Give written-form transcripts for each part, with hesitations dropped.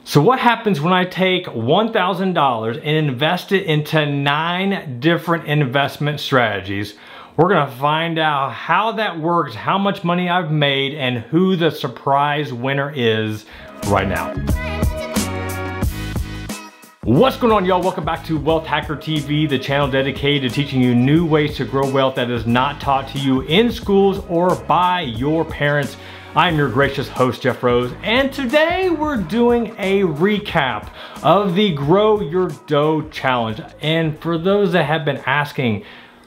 So what happens when I take $1,000 and invest it into 9 different investment strategies? We're gonna find out how that works, how much money I've made, and who the surprise winner is right now. What's going on, y'all? Welcome back to Wealth Hacker TV, the channel dedicated to teaching you new ways to grow wealth that is not taught to you in schools or by your parents. I'm your gracious host, Jeff Rose, and today we're doing a recap of the Grow Your Dough Challenge. And for those that have been asking,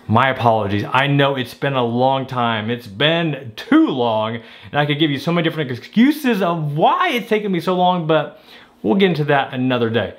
my apologies. I know it's been a long time. It's been too long, and I could give you so many different excuses of why it's taken me so long, but we'll get into that another day.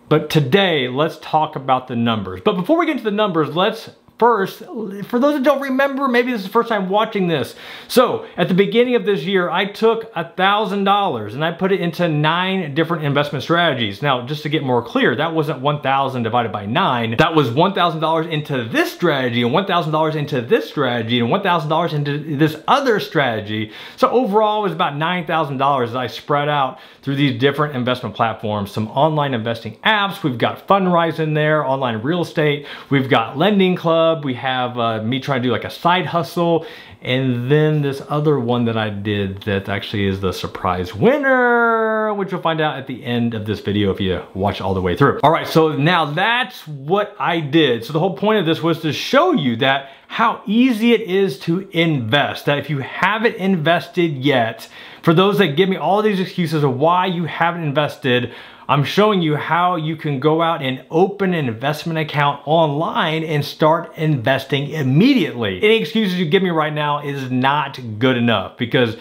But today, let's talk about the numbers. But before we get into the numbers, let's first, for those that don't remember, maybe this is the first time watching this. So at the beginning of this year, I took $1,000 and I put it into 9 different investment strategies. Now, just to get more clear, that wasn't 1,000 divided by 9. That was $1,000 into this strategy and $1,000 into this strategy and $1,000 into this other strategy. So overall, it was about $9,000 as I spread out through these different investment platforms, some online investing apps. We've got Fundrise in there, online real estate. We've got LendingClub. We have me trying to do like a side hustle. And then this other one that I did that actually is the surprise winner, which you'll find out at the end of this video if you watch all the way through. All right, so now that's what I did. So the whole point of this was to show you that how easy it is to invest, that if you haven't invested yet, for those that give me all these excuses of why you haven't invested, I'm showing you how you can go out and open an investment account online and start investing immediately. Any excuses you give me right now is not good enough because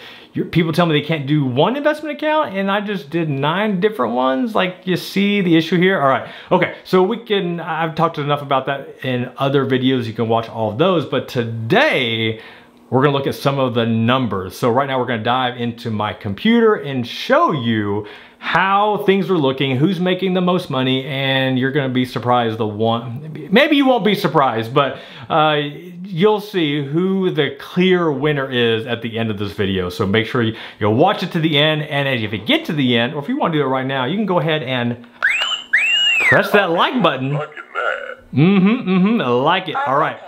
people tell me they can't do one investment account and I just did 9 different ones. Like, you see the issue here? All right, okay, so I've talked enough about that in other videos. You can watch all of those, but today, we're gonna look at some of the numbers. So right now we're gonna dive into my computer and show you how things are looking, who's making the most money, and you're gonna be surprised maybe you won't be surprised, but you'll see who the clear winner is at the end of this video. So make sure you'll watch it to the end, and if you get to the end, or if you wanna do it right now, you can go ahead and press that like button. Like it, all right.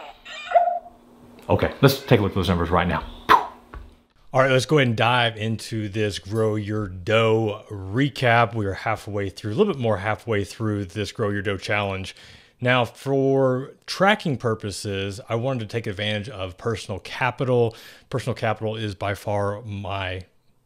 Okay, let's take a look at those numbers right now. All right, let's go ahead and dive into this Grow Your Dough recap. We are halfway through, a little bit more halfway through this Grow Your Dough challenge. Now, for tracking purposes, I wanted to take advantage of Personal Capital. Personal Capital is by far my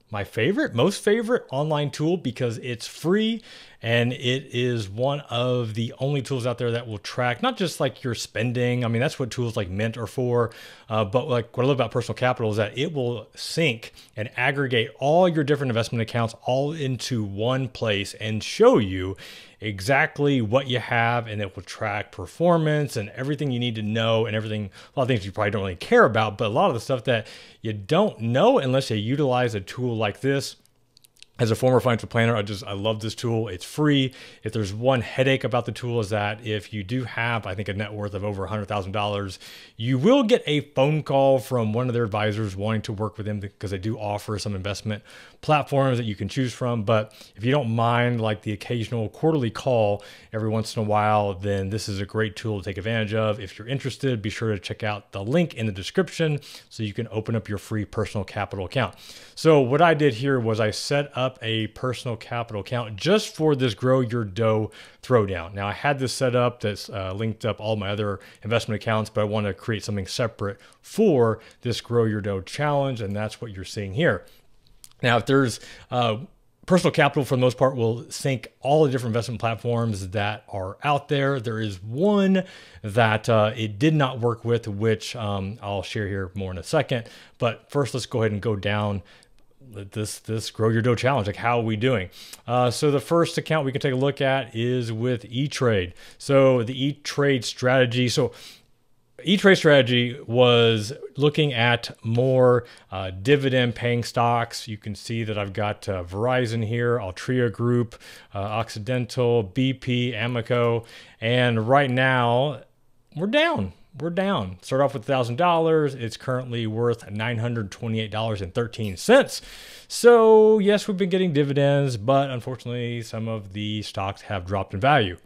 most favorite online tool because it's free and it is one of the only tools out there that will track not just like your spending. I mean, that's what tools like Mint are for, but like what I love about Personal Capital is that it will sync and aggregate all your different investment accounts all into one place and show you exactly what you have, and it will track performance and everything you need to know and everything, a lot of things you probably don't really care about, but a lot of the stuff that you don't know unless you utilize a tool like this. As a former financial planner, I love this tool. It's free. If there's one headache about the tool is that if you do have, I think, a net worth of over $100,000, you will get a phone call from one of their advisors wanting to work with them because they do offer some investment platforms that you can choose from. But if you don't mind like the occasional quarterly call every once in a while, then this is a great tool to take advantage of. If you're interested, be sure to check out the link in the description so you can open up your free Personal Capital account. So what I did here was I set up a Personal Capital account just for this Grow Your Dough throwdown. Now I had this set up that's linked up all my other investment accounts, but I want to create something separate for this Grow Your Dough challenge, and that's what you're seeing here. Now, if there's Personal Capital, for the most part, will sync all the different investment platforms that are out there. There is one that it did not work with, which I'll share here more in a second. But first, let's go ahead and go down this Grow Your Dough challenge. Like, how are we doing? So the first account we can take a look at is with ETrade. So the ETrade strategy. So ETrade strategy was looking at more dividend paying stocks. You can see that I've got Verizon here, Altria Group, Occidental, BP, Amoco, and right now we're down. we're down. Start off with $1,000. It's currently worth $928.13. So yes, we've been getting dividends, but unfortunately some of the stocks have dropped in value.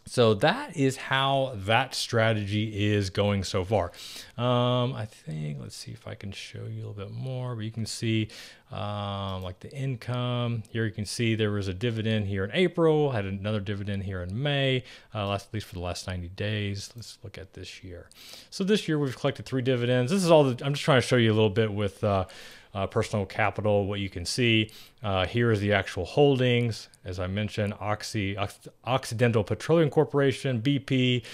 So that is how that strategy is going so far. I think, let's see if I can show you a little bit more, but you can see like the income here. You can see there was a dividend here in April, had another dividend here in May, at least for the last 90 days. Let's look at this year. So this year we've collected 3 dividends. This is all, I'm just trying to show you a little bit with personal capital, what you can see. Here is the actual holdings. As I mentioned, Occidental Petroleum Corporation, BP,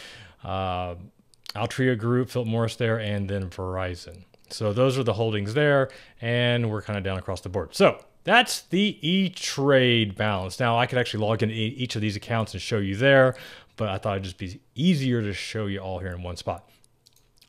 Altria Group, Philip Morris there, and then Verizon. So those are the holdings there, and we're kind of down across the board. So that's the ETrade balance. Now I could actually log into each of these accounts and show you there, but I thought it'd just be easier to show you all here in one spot.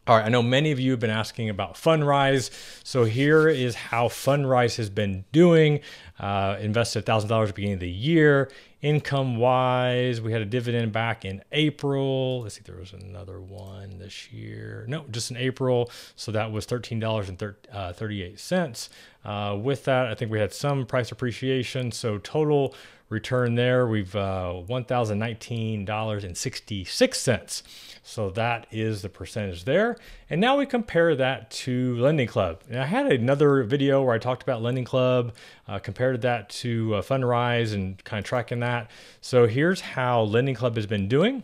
All right, I know many of you have been asking about Fundrise. So here is how Fundrise has been doing. Invested $1,000 at the beginning of the year. Income-wise, we had a dividend back in April. Let's see if there was another one this year. No, just in April. So that was $13.38. With that, I think we had some price appreciation. So total return there, we've $1,019.66. So that is the percentage there. And now we compare that to LendingClub. And I had another video where I talked about LendingClub, compared that to Fundrise and kind of tracking that. So here's how LendingClub has been doing.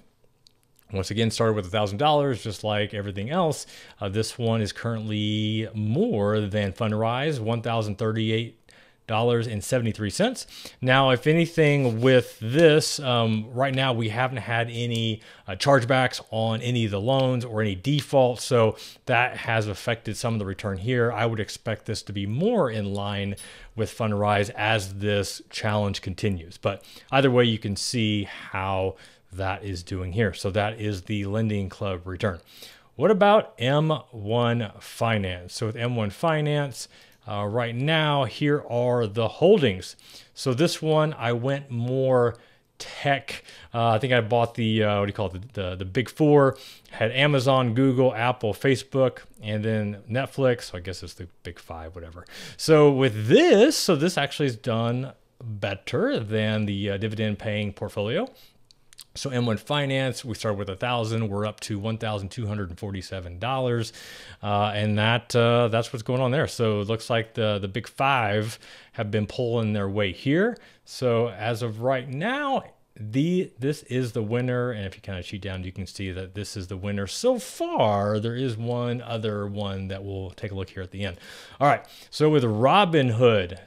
Once again, started with $1,000, just like everything else. This one is currently more than Fundrise, $1,038.73. Now, if anything with this, right now we haven't had any chargebacks on any of the loans or any defaults, so that has affected some of the return here. I would expect this to be more in line with Fundrise as this challenge continues. But either way, you can see how that is doing here. So that is the LendingClub return. What about M1 Finance? So with M1 Finance, right now, here are the holdings. So this one, I went more tech. I think I bought the, what do you call it? The big 4, had Amazon, Google, Apple, Facebook, and then Netflix. So I guess it's the big 5, whatever. So with this, so this actually has done better than the dividend paying portfolio. So M1 Finance, we started with $1,000. We're up to $1,247, and that's what's going on there. So it looks like the big 5 have been pulling their way here. So as of right now, this is the winner. And if you kind of cheat down, you can see that this is the winner so far. There is one other one that we'll take a look here at the end. All right. So with Robinhood,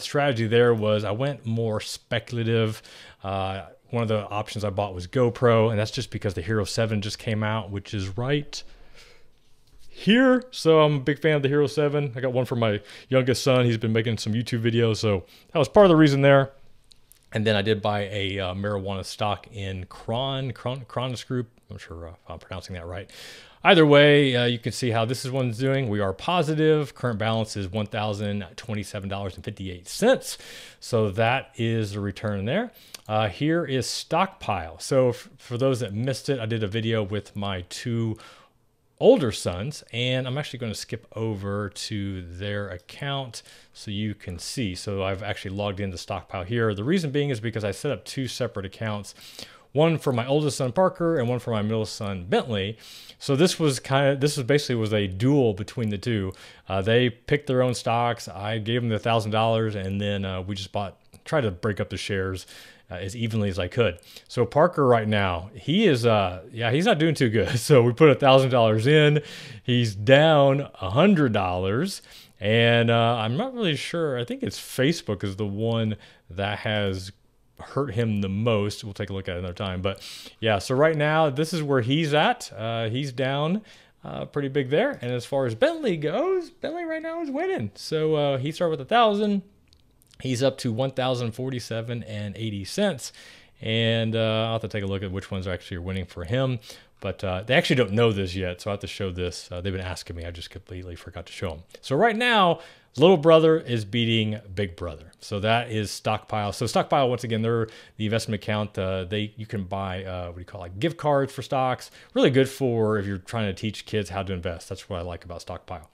strategy there was I went more speculative. One of the options I bought was GoPro, and that's just because the Hero 7 just came out, which is right here. So I'm a big fan of the Hero 7. I got one for my youngest son. He's been making some YouTube videos, so that was part of the reason there. And then I did buy a marijuana stock in Kronos Group. I'm not sure if I'm pronouncing that right. Either way, you can see how this one's doing. We are positive. Current balance is $1,027.58. So that is the return there. Here is Stockpile. So for those that missed it, I did a video with my 2 older sons, and I'm actually going to skip over to their account so you can see. So I've actually logged into Stockpile here. The reason being is because I set up 2 separate accounts. One for my oldest son, Parker, and one for my middle son, Bentley. So this was basically a duel between the 2. They picked their own stocks. I gave them the $1,000, and then we just tried to break up the shares as evenly as I could. So Parker right now, he is, he's not doing too good. So we put $1,000 in. He's down $100. And I'm not really sure. I think it's Facebook is the one that has hurt him the most. We'll take a look at it another time. But yeah, so right now, this is where he's at. He's down pretty big there. And as far as Bentley goes, Bentley right now is winning. So he started with $1,000. He's up to $1,047.80. And I'll have to take a look at which ones actually are winning for him. But they actually don't know this yet, so I have to show this. They've been asking me. I just completely forgot to show them. So right now, Little brother is beating big brother. So that is Stockpile. So Stockpile, once again, they're the investment account. You can buy, what do you call it, like gift cards for stocks. Really good for if you're trying to teach kids how to invest. That's what I like about Stockpile.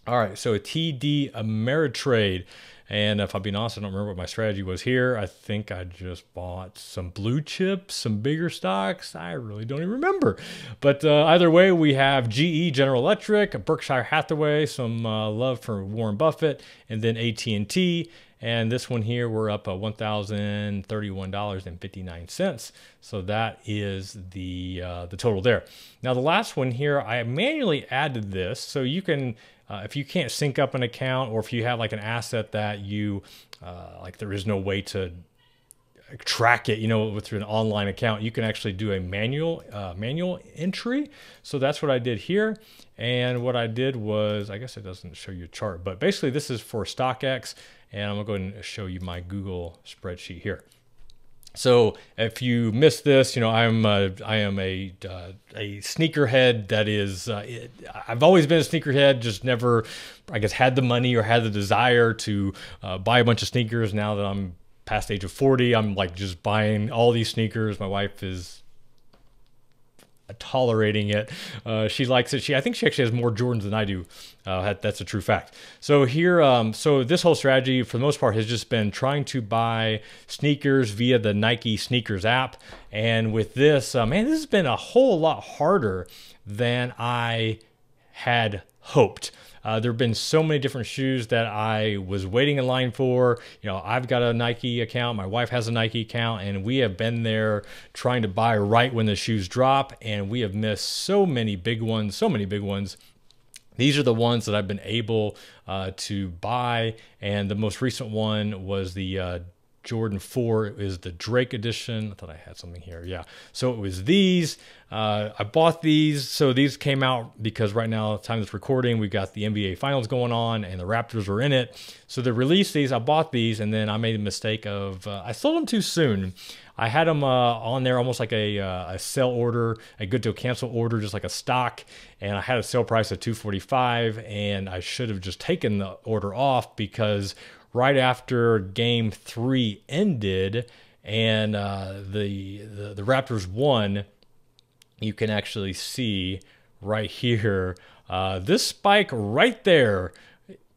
All right, so TD Ameritrade. And if I'm being honest, I don't remember what my strategy was here. I think I just bought some blue chips, some bigger stocks. I really don't even remember. But either way, we have GE, General Electric, Berkshire Hathaway, some love for Warren Buffett, and then AT&T. And this one here, we're up $1,031.59. So that is the total there. Now, the last one here, I manually added this. So you can... if you can't sync up an account, or if you have like an asset that you, like there is no way to track it, through an online account, you can actually do a manual entry. So that's what I did here. And what I did was, I guess it doesn't show you a chart, but basically this is for StockX, and I'm gonna go ahead and show you my Google spreadsheet here. So if you missed this, I am a sneakerhead. That is, I've always been a sneakerhead, just never, I guess, had the money or had the desire to buy a bunch of sneakers. Now that I'm past the age of 40, I'm like just buying all these sneakers. My wife is tolerating it. She likes it. I think she actually has more Jordans than I do. That's a true fact. So here, so this whole strategy for the most part has just been trying to buy sneakers via the Nike sneakers app. And with this, man, this has been a whole lot harder than I had hoped. There have been so many different shoes that I was waiting in line for. I've got a Nike account. My wife has a Nike account, and we have been there trying to buy right when the shoes drop, and we have missed so many big ones, so many big ones. These are the ones that I've been able to buy, and the most recent one was the Jordan 4 is the Drake edition. I thought I had something here. Yeah. So it was these. I bought these. So these came out because right now, at the time of this recording, we've got the NBA Finals going on and the Raptors are in it. So they released these. I bought these, and then I made the mistake of I sold them too soon. I had them on there almost like a sell order, a good to cancel order, just like a stock. And I had a sale price of $245, and I should have just taken the order off because right after game 3 ended and the Raptors won, you can actually see right here, this spike right there,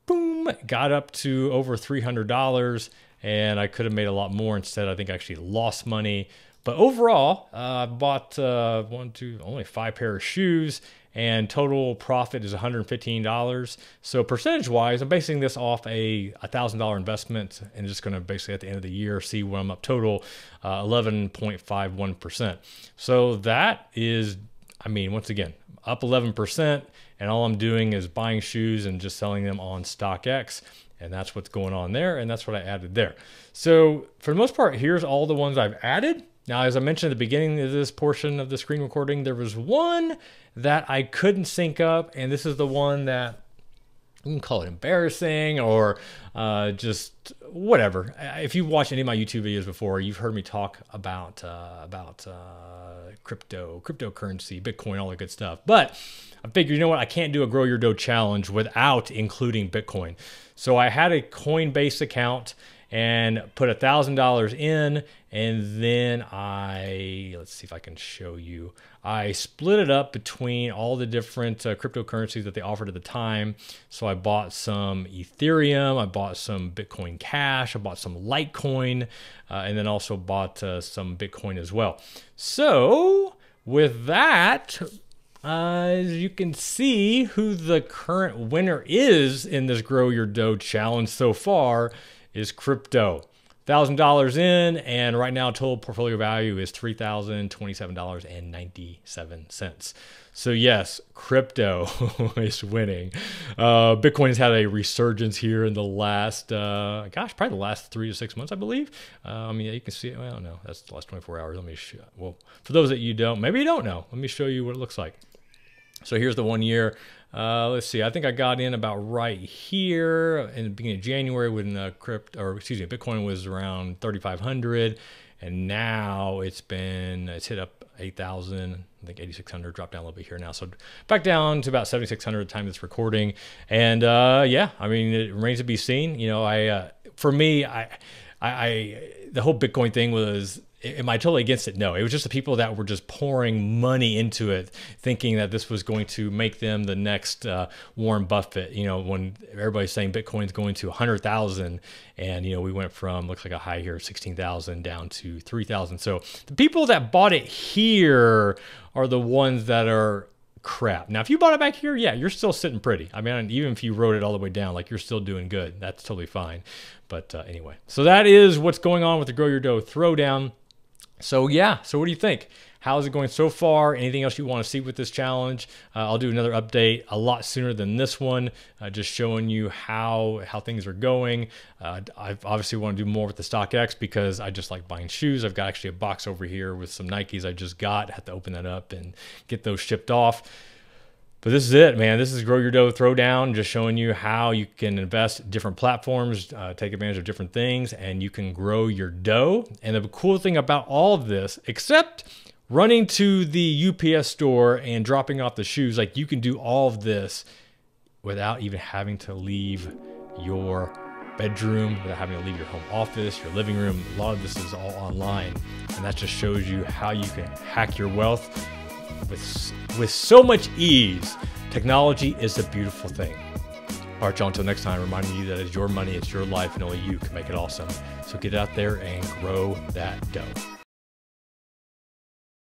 boom, got up to over $300, and I could have made a lot more. Instead, I think I actually lost money. But overall, I bought only 5 pair of shoes, and total profit is $115. So percentage-wise, I'm basing this off a $1,000 investment, and just going to basically at the end of the year see where I'm up total, 11.51%. So that is, once again, up 11%, and all I'm doing is buying shoes and just selling them on StockX. And that's what's going on there, and that's what I added there. So for the most part, here's all the ones I've added. Now, as I mentioned at the beginning of this portion of the screen recording, there was one that I couldn't sync up, and this is the one that you can call it embarrassing or just whatever. If you've watched any of my YouTube videos before, you've heard me talk about cryptocurrency, Bitcoin, all that good stuff. But I figured, you know what? I can't do a Grow Your Dough challenge without including Bitcoin. So I had a Coinbase account and put $1,000 in, and then let's see if I can show you. I split it up between all the different cryptocurrencies that they offered at the time. So I bought some Ethereum, I bought some Bitcoin Cash, I bought some Litecoin, and then also bought some Bitcoin as well. So with that, as you can see, who the current winner is in this Grow Your Dough challenge so far is crypto. $1,000 in, and right now total portfolio value is $3,027.97. So yes, crypto is winning. Bitcoin has had a resurgence here in the last, probably the last 3 to 6 months, I believe. You can see it. Well, no, that's the last 24 hours. Let me show. Well, for those that you don't, maybe you don't know, let me show you what it looks like. So here's the 1 year. Let's see. I think I got in about right here in the beginning of January when Bitcoin was around 3,500, and now it's hit up 8,000, I think 8,600, dropped down a little bit here now. So back down to about 7,600 at the time of this recording. And yeah, I mean, it remains to be seen. You know, for me, the whole Bitcoin thing was, am I totally against it? No, it was just the people that were just pouring money into it, thinking that this was going to make them the next Warren Buffett. You know, when everybody's saying Bitcoin's going to 100,000, and you know, we went from, looks like a high here of 16,000 down to 3,000. So the people that bought it here are the ones that are crap. Now, if you bought it back here, yeah, you're still sitting pretty. I mean, even if you wrote it all the way down, like, you're still doing good. That's totally fine. But anyway, so that is what's going on with the Grow Your Dough Throwdown. So yeah, so what do you think? How's it going so far? Anything else you want to see with this challenge? I'll do another update a lot sooner than this one, just showing you how things are going. I obviously want to do more with the StockX because I just like buying shoes. I've got actually a box over here with some Nikes I just got. I have to open that up and get those shipped off. But this is it, man. This is Grow Your Dough Throwdown, just showing you how you can invest in different platforms, take advantage of different things, and you can grow your dough. And the cool thing about all of this, except running to the UPS store and dropping off the shoes, like, you can do all of this without even having to leave your bedroom, without having to leave your home office, your living room. A lot of this is all online, and that just shows you how you can hack your wealth with so much ease. Technology is a beautiful thing. All right, y'all, until next time, reminding you that it's your money, it's your life, and only you can make it awesome. So get out there and grow that dough.